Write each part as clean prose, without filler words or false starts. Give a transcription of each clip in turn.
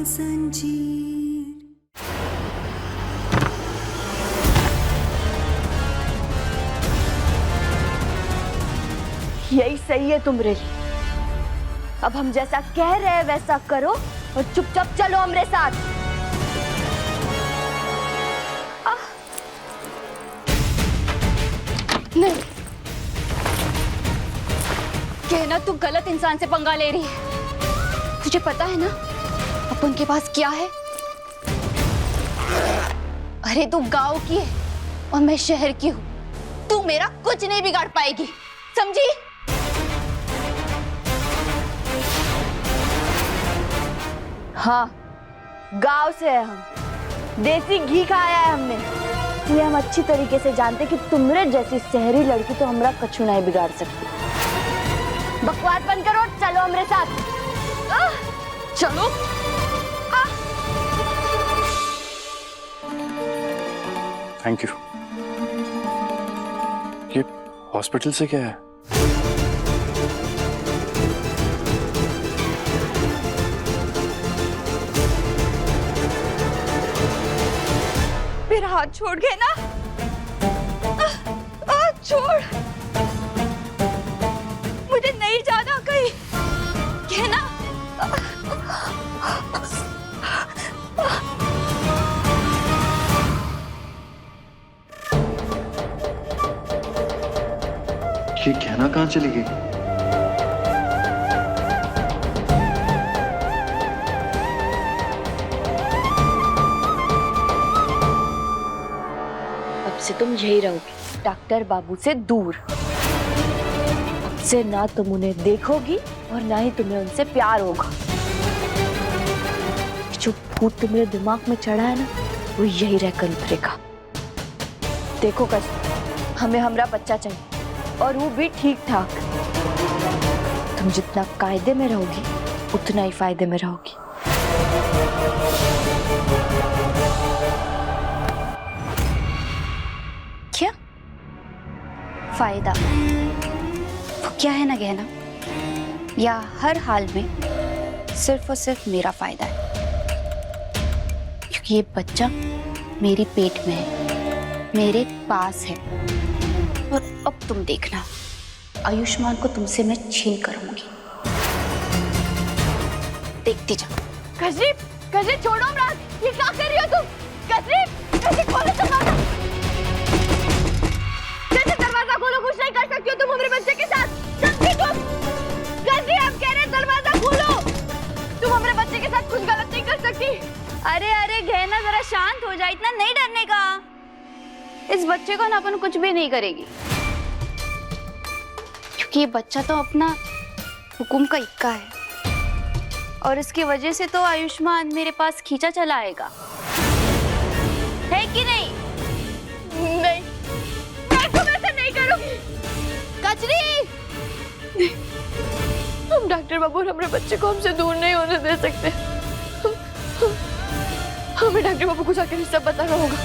संजीर। यही सही है तुम्हारे लिए। अब हम जैसा कह रहे हैं वैसा करो और चुपचाप चलो हमारे साथ। नहीं, कहना तू गलत इंसान से पंगा ले रही है। तुझे पता है ना अपन के पास क्या है? अरे तू गांव की है और मैं शहर की हूँ। तू मेरा कुछ नहीं बिगाड़ पाएगी, समझी? हाँ, गांव से है हम, देसी घी खाया है हमने, इसलिए हम अच्छी तरीके से जानते कि तुम्हारे जैसी शहरी लड़की तो हमारा कछु नहीं बिगाड़ सकती। बकवास बंद करो, चलो हमारे साथ। चलो। Thank you. ये हॉस्पिटल से क्या है? मेरा हाथ छोड़ गए ना? छोड़, मुझे नहीं जाना कहीं, कहना। ये कहना कहाँ चली गई? अब से तुम यही रहोगी, डॉक्टर बाबू से दूर। अब से ना तुम उन्हें देखोगी और ना ही तुम्हें उनसे प्यार होगा। जो भूत तुम्हारे दिमाग में चढ़ा है ना, वो यही रहकर उतरेगा। देखो कस, हमें हमारा बच्चा चाहिए और वो भी ठीक ठाक। तुम जितना कायदे में रहोगी उतना ही फायदे में रहोगी। क्या फायदा? वो क्या है ना कहना, या हर हाल में सिर्फ और सिर्फ मेरा फायदा है, क्योंकि ये बच्चा मेरी पेट में है, मेरे पास है। और अब तुम देखना, आयुष्मान को तुमसे मैं छीन कर रहूंगी। देखती जा। कजरी, कजरी छोड़ो अमराज, ये क्या कर रही हो तुम? कजरी, कजरी खोलो दरवाजा। कजरी दरवाजा खोलो, कुछ नहीं कर सकती हो तुम हमारे बच्चे के साथ। समझी तुम? कजरी हम कह रहे दरवाजा खोलो। तुम हमारे बच्चे के साथ कुछ गलत नहीं कर सकती। अरे अरे गहना, जरा शांत हो जा, इतना नहीं डरने का। इस बच्चे को ना अपन कुछ भी नहीं करेगी, क्योंकि ये बच्चा तो अपना हुकुम का इक्का है, और इसकी वजह से तो आयुष्मान मेरे पास खींचा चला आएगा, है कि नहीं? नहीं, मैं तुम ऐसा नहीं करूंगी। कचरी, हम डॉक्टर बाबू और हमारे बच्चे को हमसे दूर नहीं होने दे सकते। हमें डॉक्टर बाबू को जाकर सब बताना होगा।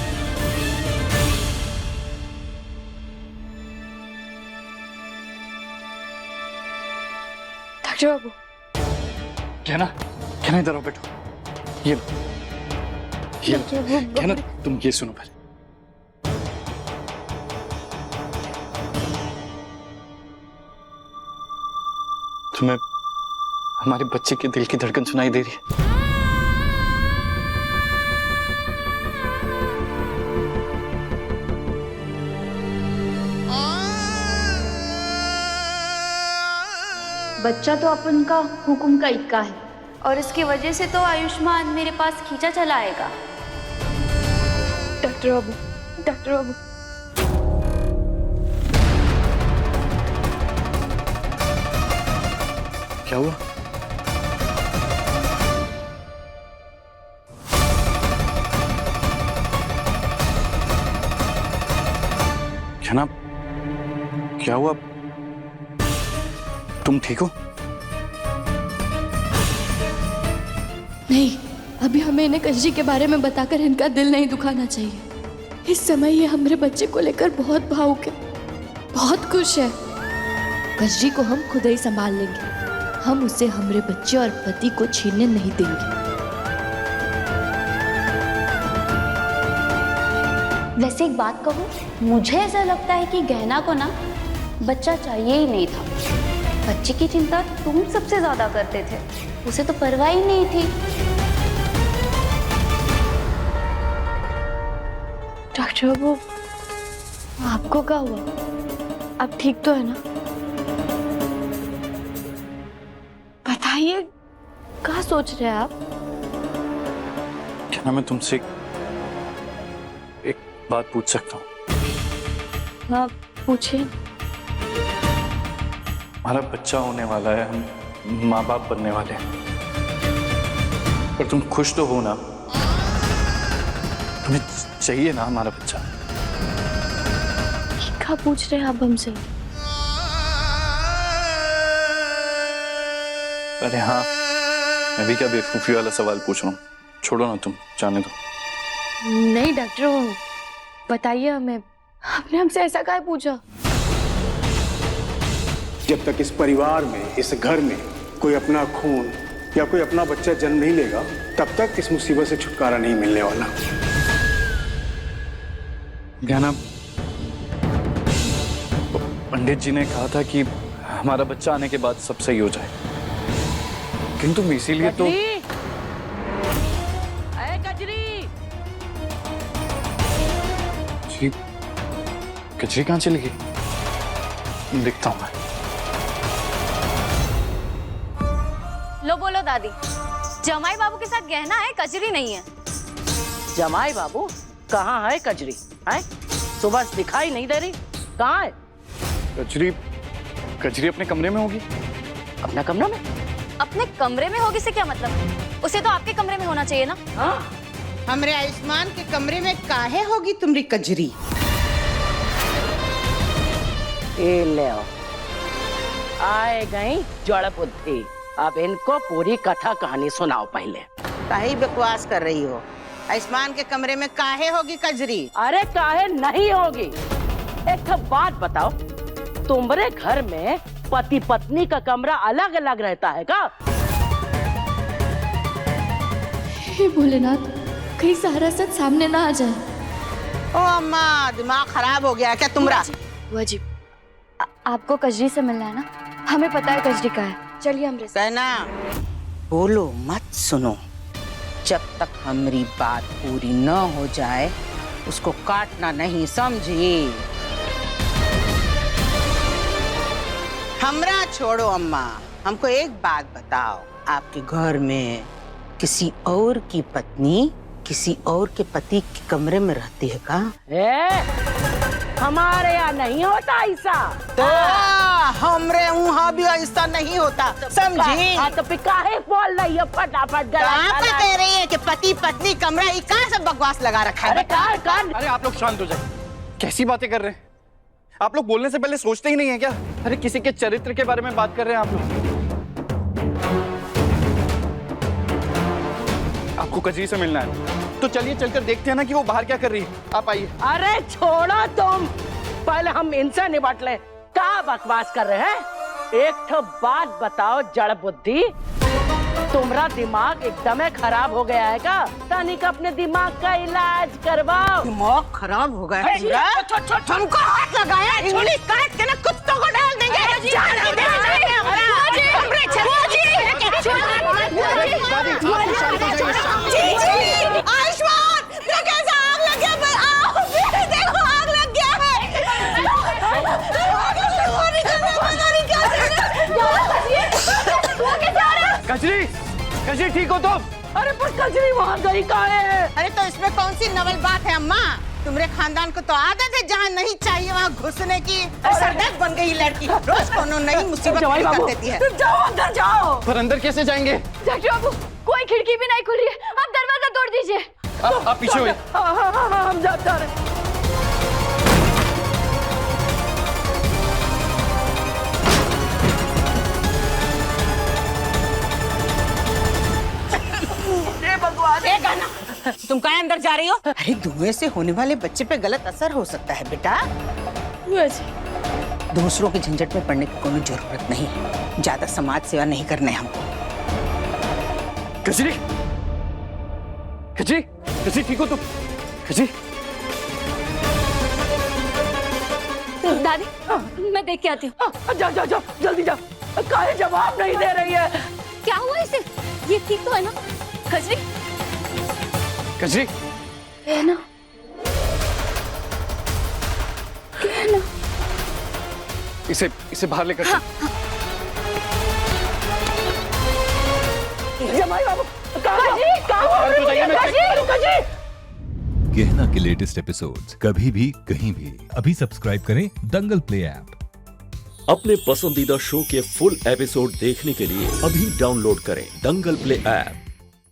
डॉक्टर बाबू, कहना इधर आओ, बैठो। ये कहना, तुम ये सुनो पहले। तुम्हें हमारे बच्चे के दिल की धड़कन सुनाई दे रही है? बच्चा तो अपन का हुकुम का इक्का है, और इसकी वजह से तो आयुष्मान मेरे पास खींचा चला आएगा। डॉक्टर बाबू, डॉक्टर बाबू, क्या हुआ? कहना, क्या हुआ? तुम ठीक हो? नहीं, अभी हमें इन्हें कजरी के बारे में बताकर इनका दिल नहीं दुखाना चाहिए। इस समय ये हमारे बच्चे को लेकर बहुत भावुक है, बहुत खुश है। कजरी को हम खुद ही संभाल लेंगे। हम उसे हमारे बच्चे और पति को छीनने नहीं देंगे। वैसे एक बात कहूँ, मुझे ऐसा लगता है कि गहना को ना बच्चा चाहिए ही नहीं था। बच्चे की चिंता तुम सबसे ज्यादा करते थे, उसे तो परवाह ही नहीं थी। डॉक्टर बाबू, आपको क्या हुआ? आप ठीक तो है ना? बताइए, क्या सोच रहे हैं आप? क्या मैं तुमसे एक बात पूछ सकता हूँ? हाँ, पूछिए। हमारा बच्चा होने वाला है, हम माँ बाप बनने वाले हैं, पर तुम खुश तो हो ना? तुम्हें चाहिए ना हमारा बच्चा? क्या पूछ रहे हैं आप हमसे? अरे हाँ, मैं भी क्या बेवकूफी वाला सवाल पूछ रहा हूँ। छोड़ो ना, तुम जाने दो। नहीं डॉक्टर बाबू, बताइए हमें, आपने हमसे ऐसा क्या पूछा? जब तक इस परिवार में, इस घर में कोई अपना खून या कोई अपना बच्चा जन्म नहीं लेगा, तब तक इस मुसीबत से छुटकारा नहीं मिलने वाला। ज्ञाना, पंडित जी ने कहा था कि हमारा बच्चा आने के बाद सब सही हो जाए, किंतु इसीलिए तो जी, कचरी कहाँ चली गई? दिखता हूँ मैं। लो बोलो दादी, जमाई बाबू के साथ गहना है, कजरी नहीं है। जमाई बाबू कहाँ है कजरी? है सुबह से दिखाई नहीं दे रही, कहाँ है? कचरी अपने कमरे में होगी। अपना कमरा में? अपने कमरे में होगी से क्या मतलब? उसे तो आपके कमरे में होना चाहिए ना। हाँ, हमरे आयुष्मान के कमरे में काहे होगी तुम्हारी कजरी? ए ले आओ। आए गई जड़ बुद्धि, अब इनको पूरी कथा कहानी सुनाओ पहले। काहे बकवास कर रही हो? आयुष्मान के कमरे में काहे होगी कजरी? अरे काहे नहीं होगी? एक तो बात बताओ, तुम्हारे घर में पति पत्नी का कमरा अलग अलग रहता है क्या? हे भोलेनाथ, कहीं सारा सच सामने ना आ जाए। ओ अम्मा, दिमाग खराब हो गया क्या तुम्हारा? बुआ जी, आपको कजरी से मिलना है ना? हमें पता है कजरी का है, चलिए हमरे साथ। कहना बोलो मत, सुनो। जब तक हमारी बात पूरी न हो जाए उसको काटना नहीं, समझी? हमरा छोड़ो अम्मा, हमको एक बात बताओ, आपके घर में किसी और की पत्नी किसी और के पति के कमरे में रहती है का? हमारे यहाँ नहीं होता ऐसा। तो हमरे वहाँ भी ऐसा नहीं होता, समझी? हाँ तो फिर काहे बोल रही है फटाफट? कहाँ पे कह रही है कि पति पत्नी कमरा, ये कहाँ से बकवास लगा रखा है? अरे आप लोग शांत हो जाए। कैसी बातें कर रहे हैं आप लोग? बोलने से पहले सोचते ही नहीं है क्या? अरे किसी के चरित्र के बारे में बात कर रहे हैं आप लोग। आपको कजरी से मिलना है तो चलिए चलकर देखते हैं ना कि वो बाहर क्या कर रही है। आप आइए। अरे छोड़ो तुम, पहले हम इनसे निपट ले। क्या बकवास कर रहे हैं? एक तो बात बताओ जड़ बुद्धि, तुम्हारा दिमाग एकदम खराब हो गया है क्या? तनिक अपने दिमाग का इलाज करवाओ। दिमाग खराब हो गया तुम्हारा? हमको हाथ लगाया, इंगली काट के ना कुत्तों को डाल देंगे। आयुष्मान, कैसा आग लग गया? देखो आग लग गया है। कजरी, कजरी ठीक हो तुम? अरे पर कजरी वहाँ गई कहाँ है? अरे तो इसमें कौन सी नवल बात है अम्मा? तुम्हारे खानदान को तो आदत है जहाँ नहीं चाहिए वहाँ घुसने की। सरदर्द बन गई लड़की, रोज कोनो नई मुसीबत खड़ी कर देती है। तुम जाओ अंदर जाओ। पर अंदर कैसे जाएंगे? डॉक्टर बाबू, कोई खिड़की भी नहीं खुल रही है, आप दरवाजा तोड़ दीजिए। आप पीछे हुए। हाँ, हम जा रहे हैं। तुम कहाँ अंदर जा रही हो? अरे धुएं से होने वाले बच्चे पे गलत असर हो सकता है बेटा। दूसरों के झंझट में पड़ने की कोई जरूरत नहीं है। ज्यादा समाज सेवा नहीं करना है हमको। कजरी, कजरी, कजरी ठीक हो तुम? कजरी, दादी मैं देख के आती हूँ। जा जा जा जल्दी जा। काहे जवाब नहीं दे रही है? क्या हुआ इसे? ये ठीक तो है ना? कजरी कजरी है ना? है ना? इसे बाहर लेकर हाँ, जमाई बाबू कहाँ गहना के लेटेस्ट एपिसोड्स कभी भी कहीं भी अभी सब्सक्राइब करें दंगल प्ले ऐप। अपने पसंदीदा शो के फुल एपिसोड देखने के लिए अभी डाउनलोड करें दंगल प्ले ऐप।